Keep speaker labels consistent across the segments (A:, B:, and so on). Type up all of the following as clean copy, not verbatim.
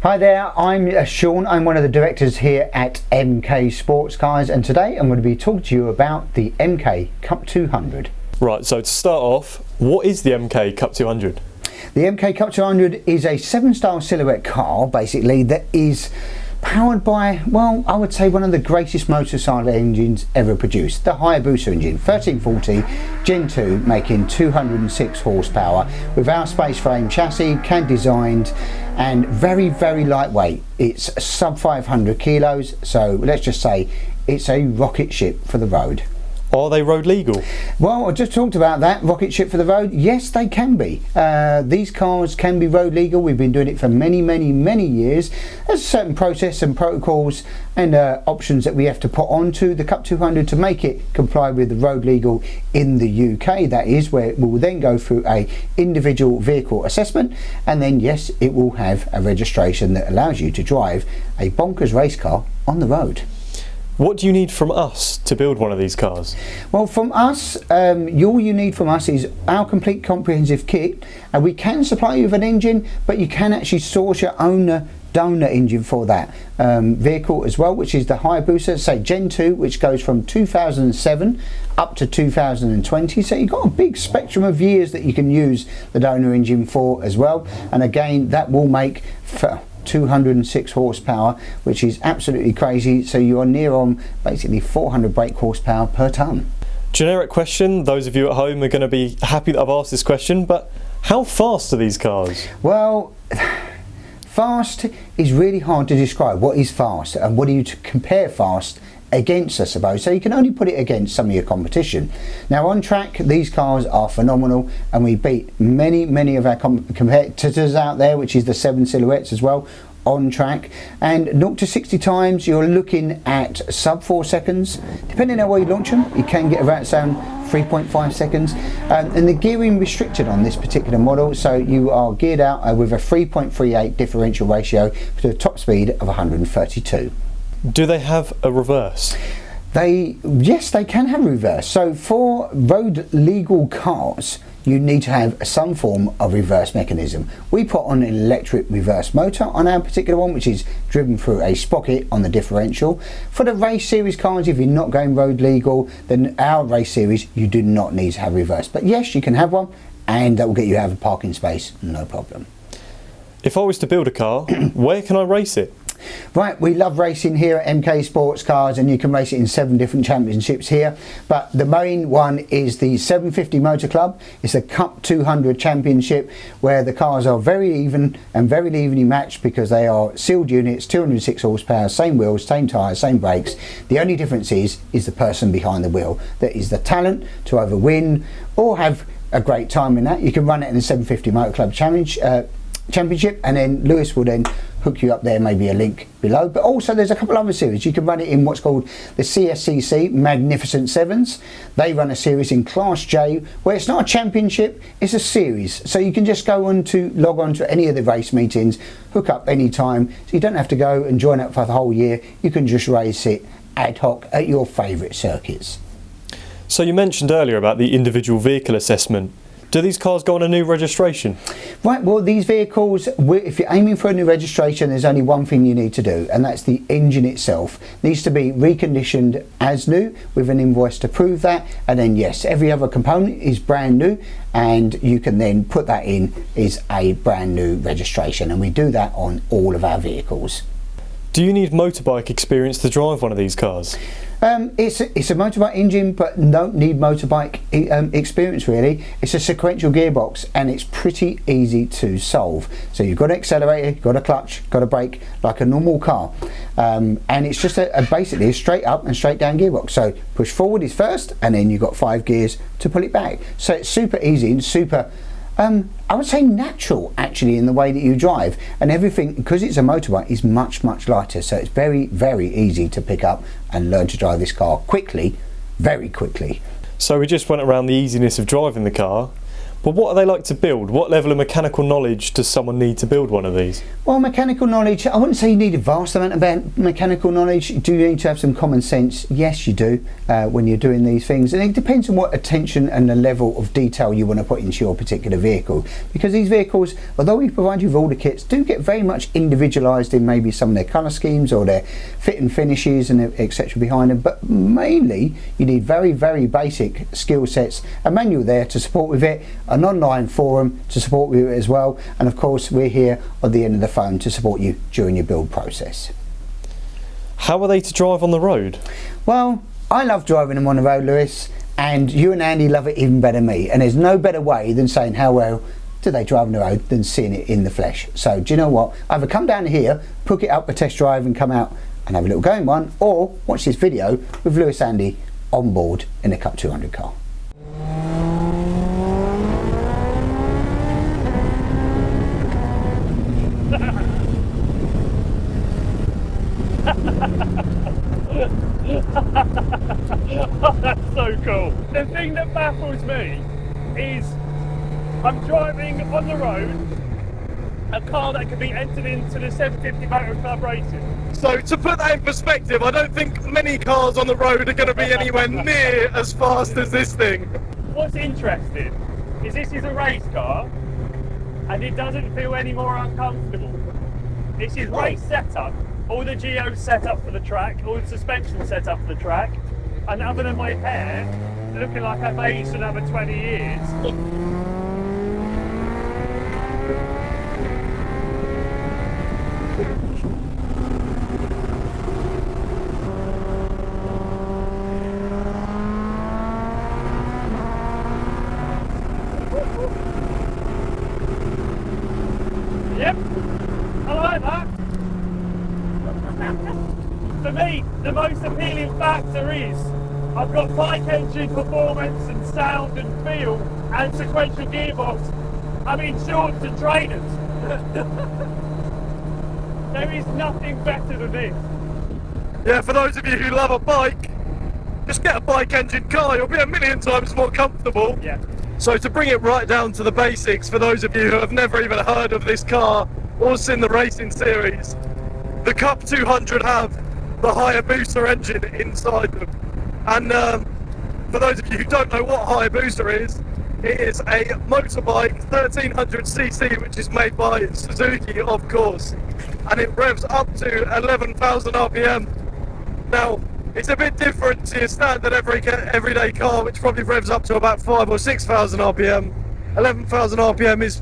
A: Hi there, I'm Sean. I'm one of the directors here at MK Sportscars, and today I'm going to be talking to you about the MK Cup 200.
B: Right, so to start off, what is the MK Cup 200?
A: The MK Cup 200 is a 7-star silhouette car, basically, that is powered by, well, I would say one of the greatest motorcycle engines ever produced, the Hayabusa engine, 1340 Gen 2, making 206 horsepower with our space frame chassis, can designed, and very, very lightweight. It's sub 500 kilos, so let's just say it's a rocket ship for the road.
B: Are they road legal?
A: Well, I just talked about that, rocket ship for the road. Yes, they can be. These cars can be road legal. We've been doing it for many, many, many years. There's a certain process and protocols and options that we have to put onto the Cup 200 to make it comply with the road legal in the UK. That is where it will then go through a individual vehicle assessment, and then yes, it will have a registration that allows you to drive a bonkers race car on the road.
B: What do you need from us to build one of these cars?
A: Well, from us, all you need from us is our complete comprehensive kit, and we can supply you with an engine, but you can actually source your own donor engine for that vehicle as well, which is the Hayabusa, say Gen 2, which goes from 2007 up to 2020. So you've got a big spectrum of years that you can use the donor engine for as well, and again, that will make 206 horsepower, which is absolutely crazy. So you are near on basically 400 brake horsepower per tonne.
B: Generic question, those of you at home are going to be happy that I've asked this question, but how fast are these cars?
A: Well, fast is really hard to describe. What is fast, and what do you compare fast against, I suppose? So you can only put it against some of your competition. Now on track, these cars are phenomenal, and we beat many of our competitors out there, which is the 7 silhouettes as well, on track. And 0 to 60 times, you're looking at sub 4 seconds. Depending on where you launch them, you can get around 3.5 seconds, and the gearing restricted on this particular model, so you are geared out with a 3.38 differential ratio to a top speed of 132.
B: Do they have a reverse?
A: Yes, they can have reverse. So for road legal cars, you need to have some form of reverse mechanism. We put on an electric reverse motor on our particular one, which is driven through a sprocket on the differential. For the race series cars, if you're not going road legal, then our race series, you do not need to have reverse. But yes, you can have one, and that will get you out of a parking space, no problem.
B: If I was to build a car, where can I race it?
A: Right, we love racing here at MK Sportscars, and you can race it in 7 different championships here, but the main one is the 750 Motor Club. It's a Cup 200 championship where the cars are very even and very evenly matched because they are sealed units, 206 horsepower, same wheels, same tyres, same brakes. The only difference is the person behind the wheel that is the talent to either win or have a great time in that. You can run it in the 750 Motor Club championship, and then Lewis will then hook you up there, maybe a link below. But also there's a couple other series. You can run it in what's called the CSCC Magnificent Sevens. They run a series in Class J where it's not a championship, it's a series. So you can just log on to any of the race meetings, hook up any time, so you don't have to go and join up for the whole year. You can just race it ad hoc at your favourite circuits.
B: So you mentioned earlier about the individual vehicle assessment. Do these cars go on a new registration? Right,
A: well, these vehicles, if you're aiming for a new registration, there's only one thing you need to do, and that's the engine itself needs to be reconditioned as new with an invoice to prove that, and then yes, every other component is brand new, and you can then put that in as a brand new registration, and we do that on all of our vehicles.
B: Do you need motorbike experience to drive one of these cars?
A: It's a motorbike engine, but don't need motorbike experience really. It's a sequential gearbox, and it's pretty easy to solve. So you've got an accelerator, you've got a clutch, got a brake like a normal car, and it's just basically a straight up and straight down gearbox. So push forward is first, and then you've got 5 gears to pull it back. So it's super easy and super I would say natural actually in the way that you drive, and everything, because it's a motorbike, is much lighter, so it's very easy to pick up and learn to drive this car quickly, very quickly.
B: So we just went around the easiness of driving the car. But what are they like to build? What level of mechanical knowledge does someone need to build one of these?
A: Well, mechanical knowledge, I wouldn't say you need a vast amount of mechanical knowledge. Do you need to have some common sense? Yes, you do, when you're doing these things. And it depends on what attention and the level of detail you want to put into your particular vehicle. Because these vehicles, although we provide you with all the kits, do get very much individualised in maybe some of their colour schemes or their fit and finishes and etc. behind them. But mainly, you need very, very basic skill sets, a manual there to support with it, an online forum to support you as well, and of course we're here at the end of the phone to support you during your build process.
B: How are they to drive on the road?
A: Well, I love driving them on the road, Lewis, and you and Andy love it even better than me, and there's no better way than saying how well do they drive on the road than seeing it in the flesh. So do you know what, either come down here, book it up a test drive and come out and have a little going one, or watch this video with Lewis and Andy on board in the Cup 200 car.
C: Oh, that's so cool. The thing that baffles me is I'm driving on the road a car that could be entered into the 750 Motor Club racing.
D: So to put that in perspective, I don't think many cars on the road are going to be anywhere near as fast as this thing.
C: What's interesting is this is a race car and it doesn't feel any more uncomfortable. This is race setup. All the geo's set up for the track, all the suspension set up for the track, and other than my hair looking like I've aged another 20 years. Yep, I like that. For me, the most appealing factor is I've got bike engine performance and sound and feel and sequential gearbox. I'm in shorts and trainers. There is nothing better than this.
D: Yeah, for those of you who love a bike, just get a bike engine car, you'll be a million times more comfortable.
C: Yeah.
D: So to bring it right down to the basics, for those of you who have never even heard of this car or seen the racing series, the Cup 200 have the Hayabusa engine inside them. And for those of you who don't know what Hayabusa is, it is a motorbike 1300cc which is made by Suzuki, of course, and it revs up to 11,000 RPM. Now, it's a bit different to your standard everyday car, which probably revs up to about 5,000 or 6,000 RPM. 11,000 RPM is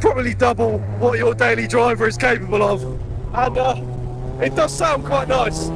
D: probably double what your daily driver is capable of, and it does sound quite nice.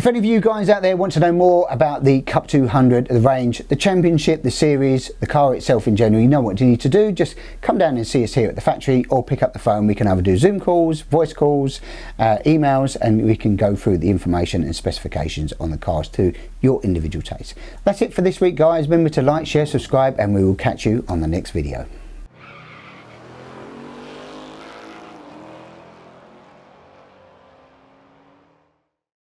A: If any of you guys out there want to know more about the Cup 200, the range, the championship, the series, the car itself in general, you know what you need to do. Just come down and see us here at the factory, or pick up the phone. We can either do Zoom calls, voice calls, emails, and we can go through the information and specifications on the cars to your individual taste. That's it for this week, guys. Remember to like, share, subscribe, and we will catch you on the next video.